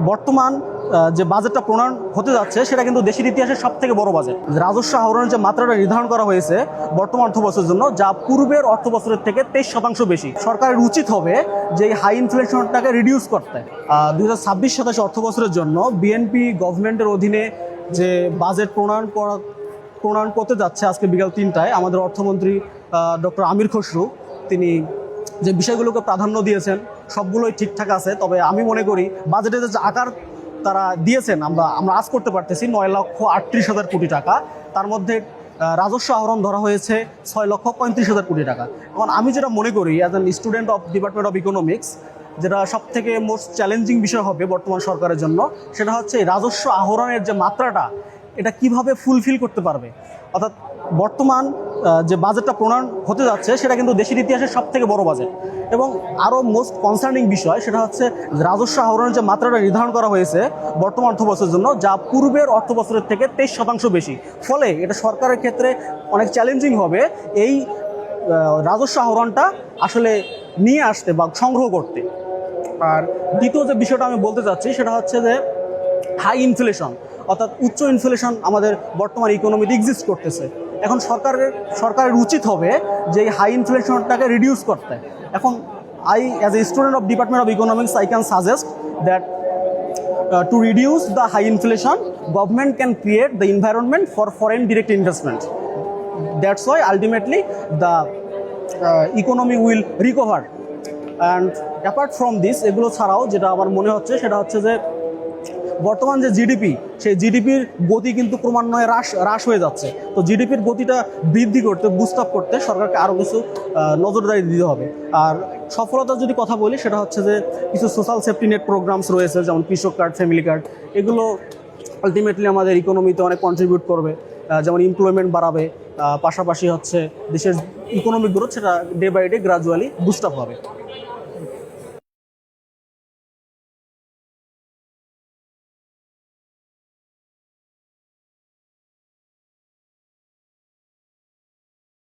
বর্তমান যে বাজেটটা প্রণয়ন হতে যাচ্ছে সেটা কিন্তু দেশের ইতিহাসের সব থেকে বড় বাজেট। রাজস্ব আহরণের যে মাত্রাটা নির্ধারণ করা হয়েছে বর্তমান অর্থবছরের জন্য, যা পূর্বের অর্থবছরের থেকে 23% বেশি। সরকারের উচিত হবে যে এই হাই ইনফ্লেশনটাকে রিডিউস করতে। 2026-27 অর্থবছরের জন্য বিএনপি গভর্নমেন্টের অধীনে যে বাজেট প্রণয়ন করতে যাচ্ছে আজকে বিকাল 3টায় আমাদের অর্থমন্ত্রী ডক্টর আমির খসরু, তিনি যে বিষয়গুলোকে প্রাধান্য দিয়েছেন সবগুলোই ঠিকঠাক আছে। তবে আমি মনে করি বাজেটের যে আকার তারা দিয়েছেন আমরা আজ করতে পারতেছি 9,38,000 কোটি টাকা, তার মধ্যে রাজস্ব আহরণ ধরা হয়েছে 6,35,000 কোটি টাকা। এখন আমি যেটা মনে করি as an student of department of economics, যেটা সব থেকে মোস্ট চ্যালেঞ্জিং বিষয় হবে বর্তমান সরকারের জন্য, সেটা হচ্ছে রাজস্ব আহরণের যে মাত্রাটা এটা কিভাবে ফুলফিল করতে পারবে। অর্থাৎ বর্তমান যে বাজেটটা প্রণয়ন হতে যাচ্ছে সেটা কিন্তু দেশের ইতিহাসের সব থেকে বড় বাজেট। এবং আরও মোস্ট কনসার্নিং বিষয় সেটা হচ্ছে রাজস্ব আহরণের যে মাত্রাটা নির্ধারণ করা হয়েছে বর্তমান অর্থবছরের জন্য, যা পূর্বের অর্থবছরের থেকে 23% বেশি। ফলে এটা সরকারের ক্ষেত্রে অনেক চ্যালেঞ্জিং হবে এই রাজস্ব আহরণটা আসলে নিয়ে আসতে বা সংগ্রহ করতে। আর দ্বিতীয় যে বিষয়টা আমি বলতে চাচ্ছি সেটা হচ্ছে যে হাই ইনফ্লেশন, অর্থাৎ উচ্চ ইনফ্লেশন আমাদের বর্তমান ইকোনমিতে এক্সিস্ট করতেছে। এখন সরকারের উচিত হবে যে এই হাই ইনফ্লেশনটাকে রিডিউস করতে। এখন as a student of department of economics, I can suggest that to reduce the high inflation, government can create the environment for foreign direct investment. That's why ultimately the economy will recover. And apart from this, এগুলো ছাড়াও যেটা আমার মনে হচ্ছে সেটা হচ্ছে যে বর্তমান যে জিডিপি, সেই জিডিপির গতি কিন্তু ক্রমান্বয়ে হ্রাস হয়ে যাচ্ছে। তো জিডিপির গতিটা বৃদ্ধি করতে, বুস্ট আপ করতে সরকারকে আরও কিছু নজরদারি দিতে হবে। আর সফলতার যদি কথা বলি সেটা হচ্ছে যে কিছু সোশ্যাল সেফটি নেট প্রোগ্রামস রয়েছে, যেমন কৃষক কার্ড, ফ্যামিলি কার্ড, এগুলো আলটিমেটলি আমাদের ইকোনমিতে অনেক কন্ট্রিবিউট করবে, যেমন এমপ্লয়মেন্ট বাড়াবে, পাশাপাশি হচ্ছে দেশের ইকোনমিক গ্রোথ সেটা day by day gradually boost up হবে।